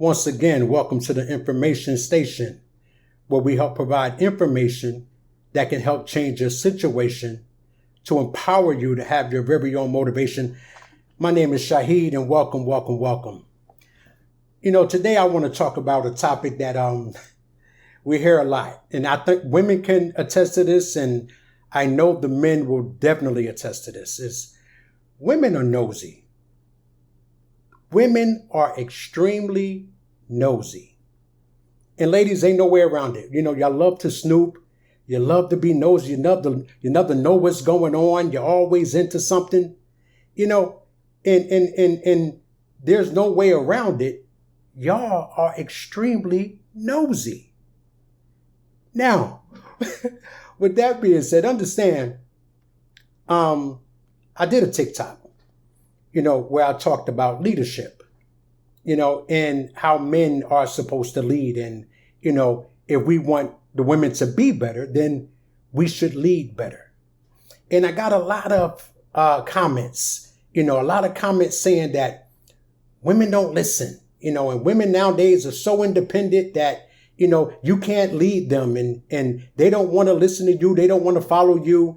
Once again, welcome to the information station, where we help provide information that can help change your situation to empower you to have your very own motivation. My name is Shahid, and welcome. Today I want to talk about a topic that we hear a lot, and I think women can attest to this, and I know the men will definitely attest to this, is women are nosy. Women are extremely nosy. And ladies, ain't no way around it. Y'all love to snoop. You love to be nosy. You love to know what's going on. You're always into something. And there's no way around it. Y'all are extremely nosy. Now, with that being said, understand, I did a TikTok, where I talked about leadership, and how men are supposed to lead. And, if we want the women to be better, then we should lead better. And I got a lot of comments, saying that women don't listen, and women nowadays are so independent that, you can't lead them, and they don't want to listen to you. They don't want to follow you,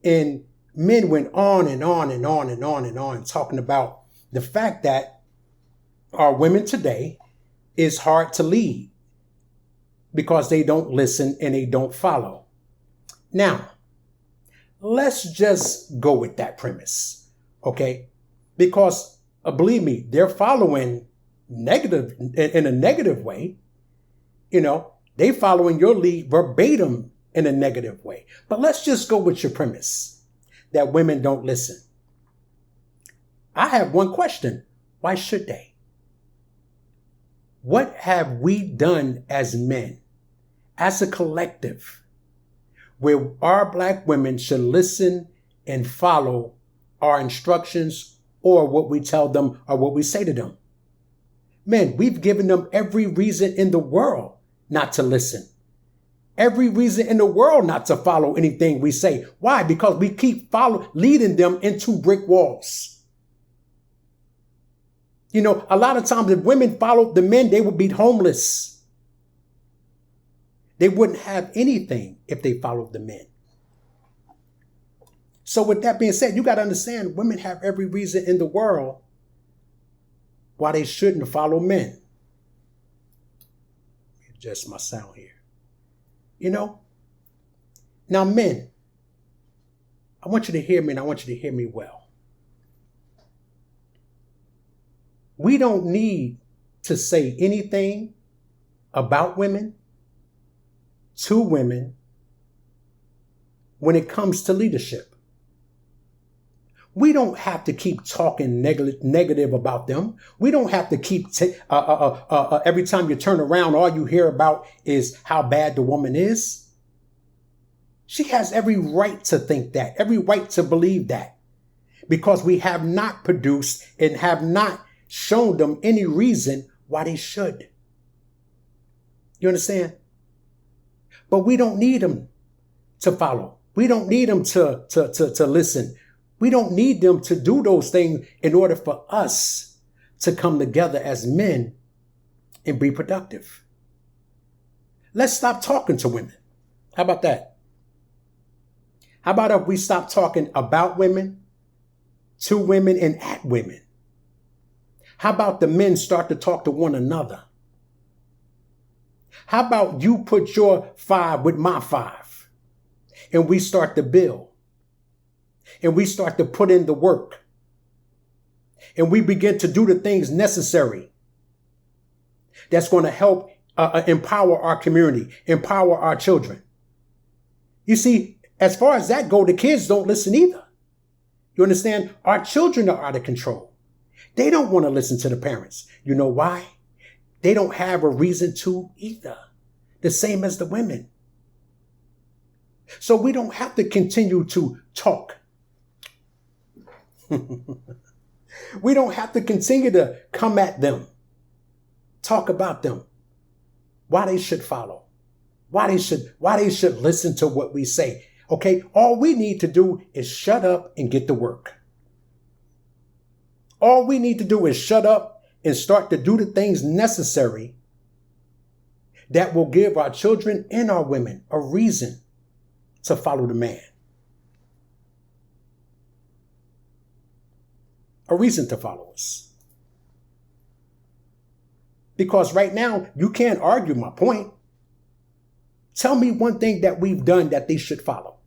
and men went on and on talking about the fact that our women today is hard to lead because they don't listen and they don't follow. Now, let's just go with that premise, okay? Because believe me, they're following negative in a negative way. They following your lead verbatim in a negative way. But let's just go with your premise that women don't listen. I have one question. Why should they? What have we done as men, as a collective, where our Black women should listen and follow our instructions or what we tell them or what we say to them? Men, we've given them every reason in the world not to listen. Every reason in the world not to follow anything we say. Why? Because we keep leading them into brick walls. A lot of times if women followed the men, they would be homeless. They wouldn't have anything if they followed the men. So with that being said, you got to understand women have every reason in the world why they shouldn't follow men. Adjust my sound here. Now men, I want you to hear me, and I want you to hear me well. We don't need to say anything about women to women when it comes to leadership. We don't have to keep talking negative about them. We don't have to keep every time you turn around, all you hear about is how bad the woman is. She has every right to think that, every right to believe that, because we have not produced and have not shown them any reason why they should. You understand? But we don't need them to follow. We don't need them to listen. We don't need them to do those things in order for us to come together as men and be productive. Let's stop talking to women. How about that? How about if we stop talking about women, to women, and at women? How about the men start to talk to one another? How about you put your 5 with my 5 and we start to build? And we start to put in the work. And we begin to do the things necessary that's going to help empower our community, empower our children. You see, as far as that go, the kids don't listen either. You understand? Our children are out of control. They don't want to listen to the parents. You know why? They don't have a reason to either. The same as the women. So we don't have to continue to talk. We don't have to continue to come at them, talk about them, why they should follow, why they should listen to what we say. Okay, all we need to do is shut up and get to work. All we need to do is shut up and start to do the things necessary that will give our children and our women a reason to follow the man. A reason to follow us. Because right now, you can't argue my point. Tell me one thing that we've done that they should follow.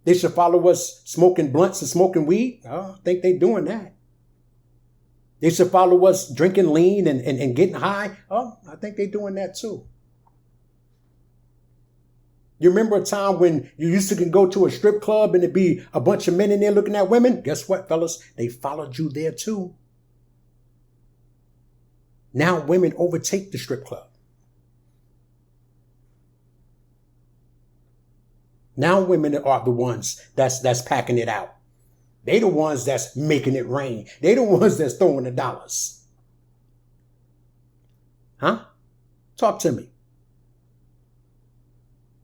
They should follow us smoking blunts and smoking weed? I don't think they're doing that. They should follow us drinking lean and getting high? Oh, I think they're doing that too. You remember a time when you used to go to a strip club and there'd be a bunch of men in there looking at women? Guess what, fellas? They followed you there too. Now women overtake the strip club. Now women are the ones that's packing it out. They the ones that's making it rain. They the ones that's throwing the dollars. Huh? Talk to me.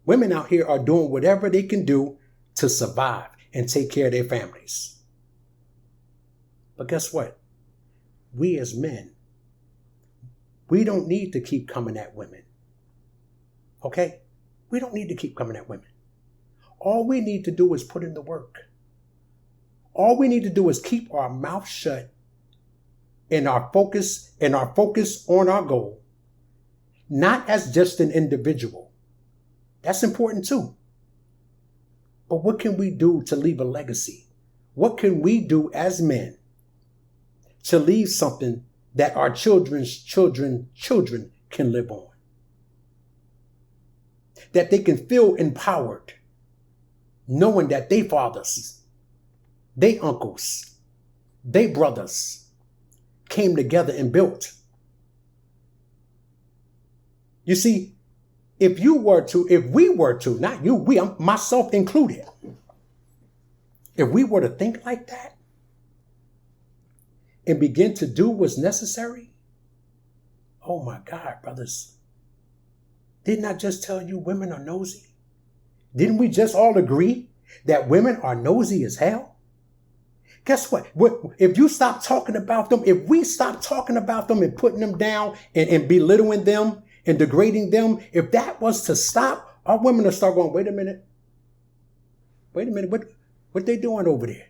Women out here are doing whatever they can do to survive and take care of their families. But guess what? We as men, we don't need to keep coming at women. Okay? We don't need to keep coming at women. All we need to do is put in the work. All we need to do is keep our mouth shut and our focus on our goal, not as just an individual. That's important too. But what can we do to leave a legacy? What can we do as men to leave something that our children's children can live on? That they can feel empowered, knowing that they fathers, they uncles, they brothers came together and built. You see, if we were to, not you, myself included, if we were to think like that and begin to do what's necessary, oh my God, brothers, didn't I just tell you women are nosy? Didn't we just all agree that women are nosy as hell? Guess what? If you stop talking about them, if we stop talking about them and putting them down and belittling them and degrading them, if that was to stop, our women will start going, wait a minute, what they doing over there?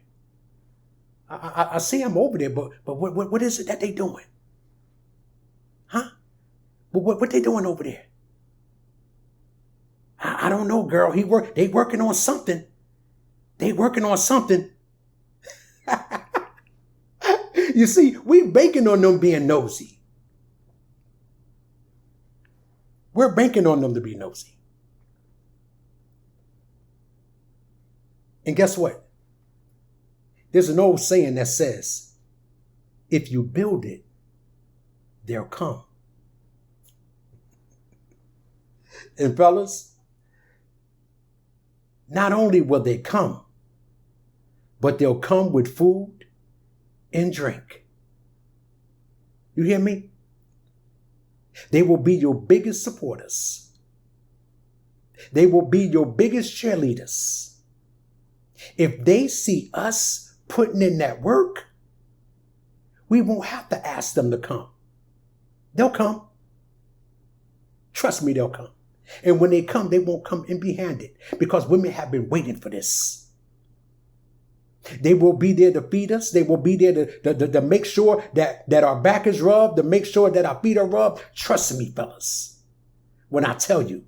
I see them over there, but what is it that they doing? Huh? What they doing over there? I don't know, girl. They working on something. They working on something. You see, we banking on them being nosy. We're banking on them to be nosy. And guess what? There's an old saying that says, if you build it, they'll come. And fellas, not only will they come, but they'll come with food and drink. You hear me? They will be your biggest supporters. They will be your biggest cheerleaders. If they see us putting in that work, we won't have to ask them to come. They'll come. Trust me, they'll come. And when they come, they won't come empty-handed because women have been waiting for this. They will be there to feed us. They will be there to make sure that our back is rubbed, to make sure that our feet are rubbed. Trust me, fellas, when I tell you,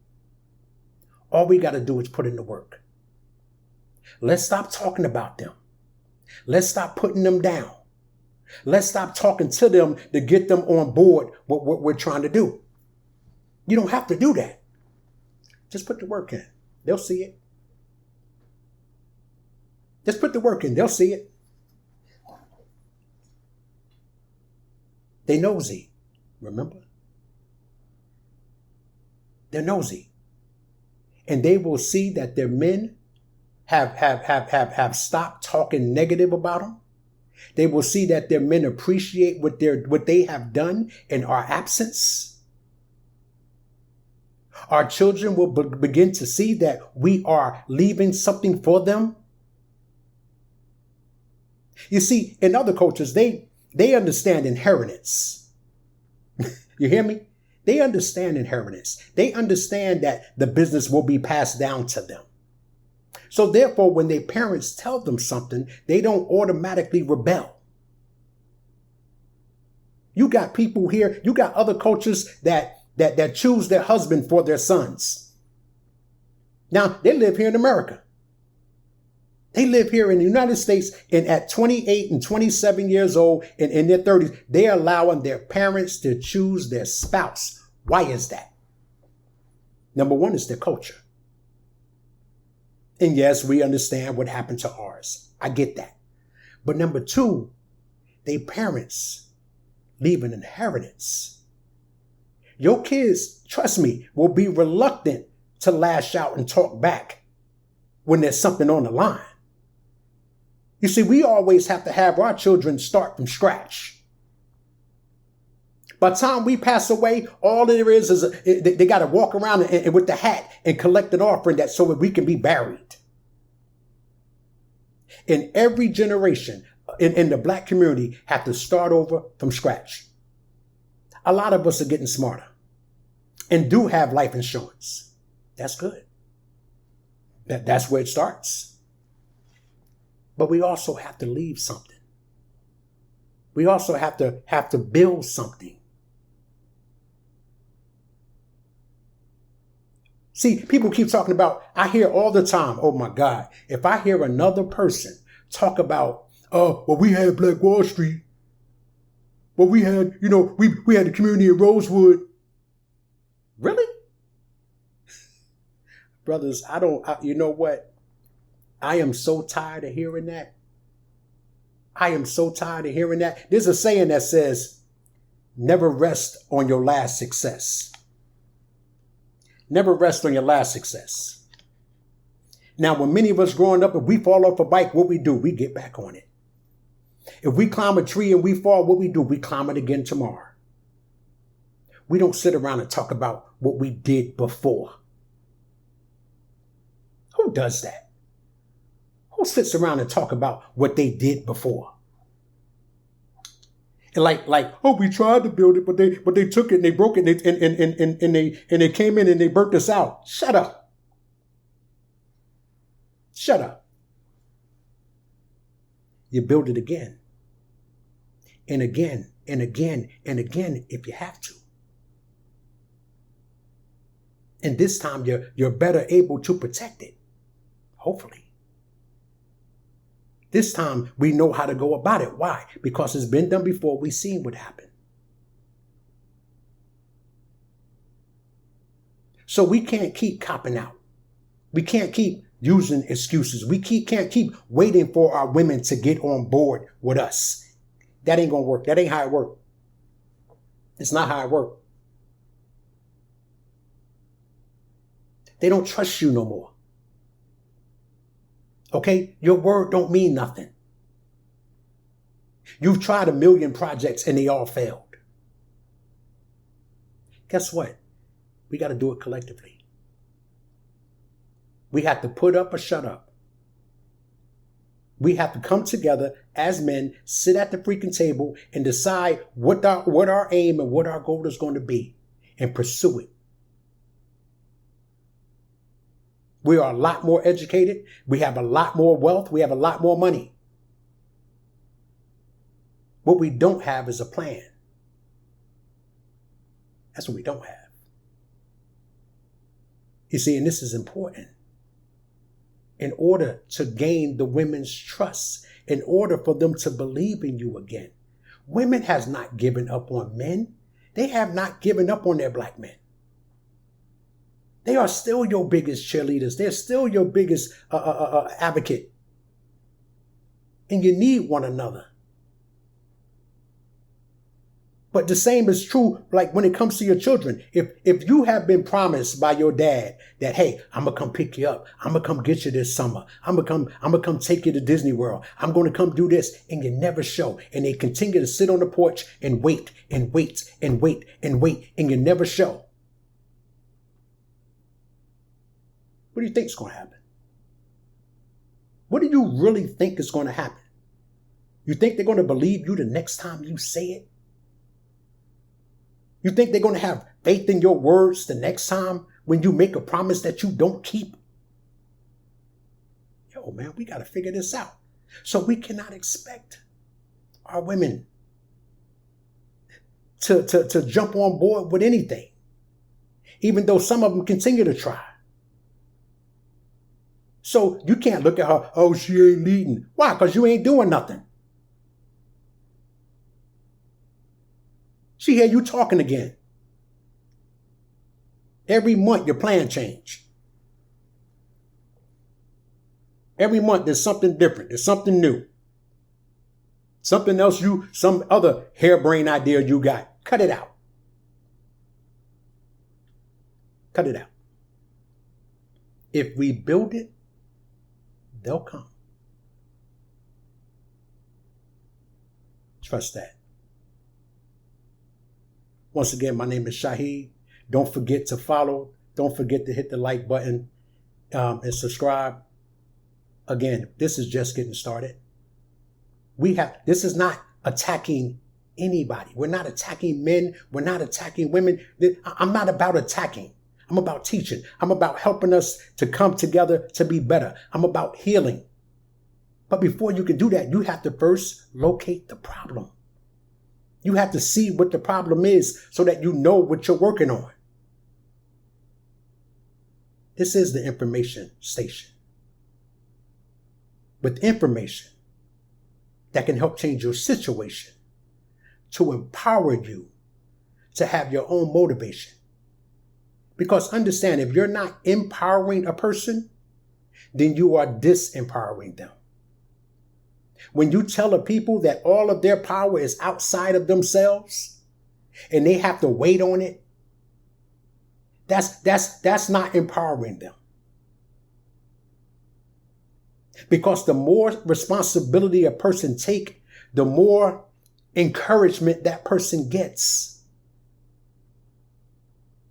all we got to do is put in the work. Let's stop talking about them. Let's stop putting them down. Let's stop talking to them to get them on board with what we're trying to do. You don't have to do that. Just put the work in. They'll see it. Just put the work in. They'll see it. They nosy. Remember? They're nosy. And they will see that their men have stopped talking negative about them. They will see that their men appreciate what they have done in our absence. Our children will begin to see that we are leaving something for them. You see, in other cultures, they They understand inheritance. You hear me? They understand inheritance. They understand that the business will be passed down to them. So therefore, when their parents tell them something, they don't automatically rebel. You got people here, you got other cultures that choose their husband for their sons. Now, they live here in America. They live here in the United States, and at 28 and 27 years old and in their 30s, they're allowing their parents to choose their spouse. Why is that? Number one is their culture. And yes, we understand what happened to ours. I get that. But number two, their parents leave an inheritance. Your kids, trust me, will be reluctant to lash out and talk back when there's something on the line. You see, we always have to have our children start from scratch. By the time we pass away, all there is they got to walk around and with the hat and collect an offering that so that we can be buried. In every generation in the black community have to start over from scratch. A lot of us are getting smarter and do have life insurance. That's good. That's where it starts. But we also have to leave something. We also have to build something. See, people keep talking about, I hear all the time, oh my God, if I hear another person talk about, well, we had Black Wall Street. Well, we had, we had the community in Rosewood. Really? Brothers, you know what? I am so tired of hearing that. I am so tired of hearing that. There's a saying that says, never rest on your last success. Never rest on your last success. Now, when many of us growing up, if we fall off a bike, what we do? We get back on it. If we climb a tree and we fall, what we do? We climb it again tomorrow. We don't sit around and talk about what we did before. Who does that? Who sits around and talk about what they did before? And like, oh, we tried to build it, but they took it and they broke it and they came in and they burnt us out. Shut up. Shut up. You build it again and again and again and again if you have to. And this time you're better able to protect it. Hopefully. This time we know how to go about it. Why? Because it's been done before. We've seen what happened. So we can't keep copping out. We can't keep using excuses. We can't keep waiting for our women to get on board with us. That ain't going to work. That ain't how it works. It's not how it works. They don't trust you no more. Okay? Your word don't mean nothing. You've tried 1 million projects and they all failed. Guess what? We got to do it collectively. We have to put up or shut up. We have to come together as men, sit at the freaking table and decide what our aim and what our goal is going to be and pursue it. We are a lot more educated. We have a lot more wealth. We have a lot more money. What we don't have is a plan. That's what we don't have. You see, and this is important. In order to gain the women's trust, in order for them to believe in you again. Women has not given up on men. They have not given up on their black men. They are still your biggest cheerleaders. They're still your biggest advocate. And you need one another. But the same is true, like when it comes to your children. If you have been promised by your dad that, hey, I'm going to come pick you up. I'm going to come get you this summer. I'm going to come take you to Disney World. I'm going to come do this. And you never show. And they continue to sit on the porch and wait and wait and wait and wait. And you never show. What do you think is going to happen? What do you really think is going to happen? You think they're going to believe you the next time you say it? You think they're going to have faith in your words the next time when you make a promise that you don't keep? Yo, man, we got to figure this out. So we cannot expect our women to jump on board with anything, even though some of them continue to try. So you can't look at her, oh, she ain't leading. Why? Because you ain't doing nothing. She hear you talking again. Every month your plan change. Every month there's something different. There's something new. Something else some other harebrained idea you got. Cut it out. Cut it out. If we build it, they'll come. Trust that. Once again, my name is Shahid. Don't forget to follow. Don't forget to hit the like button and subscribe. Again, this is just getting started. This is not attacking anybody. We're not attacking men. We're not attacking women. I'm not about attacking. I'm about teaching. I'm about helping us to come together to be better. I'm about healing. But before you can do that, you have to first locate the problem. You have to see what the problem is so that you know what you're working on. This is the information station. With information that can help change your situation, to empower you to have your own motivation. Because understand, if you're not empowering a person, then you are disempowering them. When you tell a people that all of their power is outside of themselves and they have to wait on it, that's not empowering them. Because the more responsibility a person take, the more encouragement that person gets.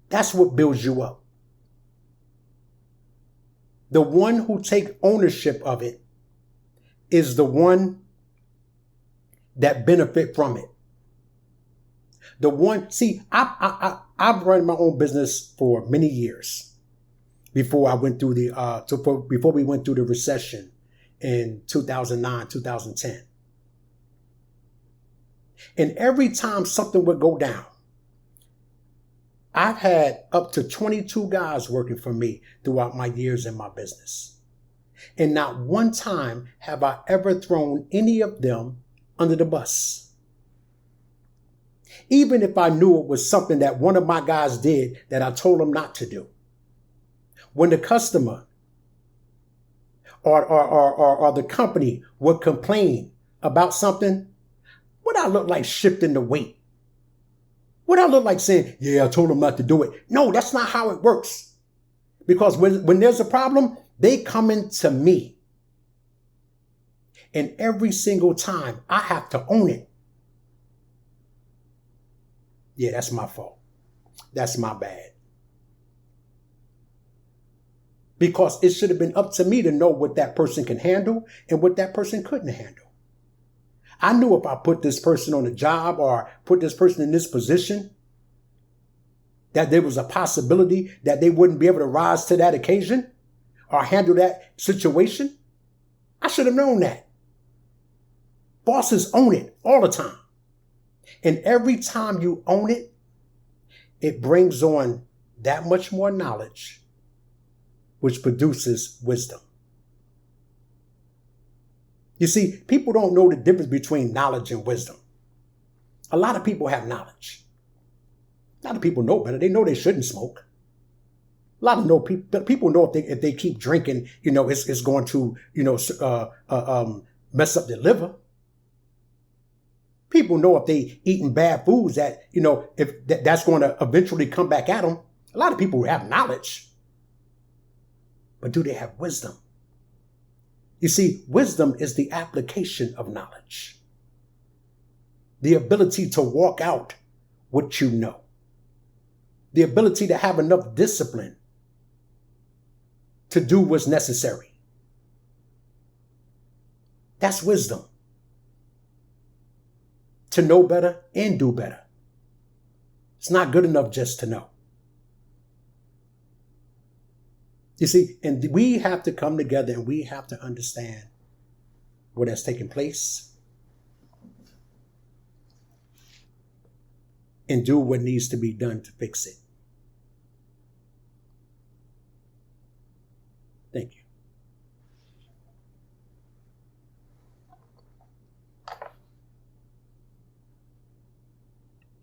That's what builds you up. The one who takes ownership of it is the one that benefit from it. The one, see, I've run my own business for many years before I went through before we went through the recession in 2009, 2010. And every time something would go down, I've had up to 22 guys working for me throughout my years in my business. And not one time have I ever thrown any of them under the bus. Even if I knew it was something that one of my guys did that I told him not to do. When the customer or the company would complain about something, would I look like shifting the weight? Would I look like saying, yeah, I told him not to do it? No, that's not how it works. Because when there's a problem, they come into me. And every single time I have to own it. Yeah, that's my fault. That's my bad. Because it should have been up to me to know what that person can handle and what that person couldn't handle. I knew if I put this person on a job or put this person in this position, that there was a possibility that they wouldn't be able to rise to that occasion or handle that situation. I should have known that. Bosses own it all the time. And every time you own it, it brings on that much more knowledge, which produces wisdom. You see, people don't know the difference between knowledge and wisdom. A lot of people have knowledge. A lot of people know better. They know they shouldn't smoke. A lot of people know if they keep drinking, it's going to, mess up their liver. People know if they eating bad foods that, if that's going to eventually come back at them. A lot of people have knowledge. But do they have wisdom? You see, wisdom is the application of knowledge. The ability to walk out what you know. The ability to have enough discipline to do what's necessary. That's wisdom. to know better and do better. It's not good enough just to know. You see, and we have to come together and we have to understand what has taken place and do what needs to be done to fix it.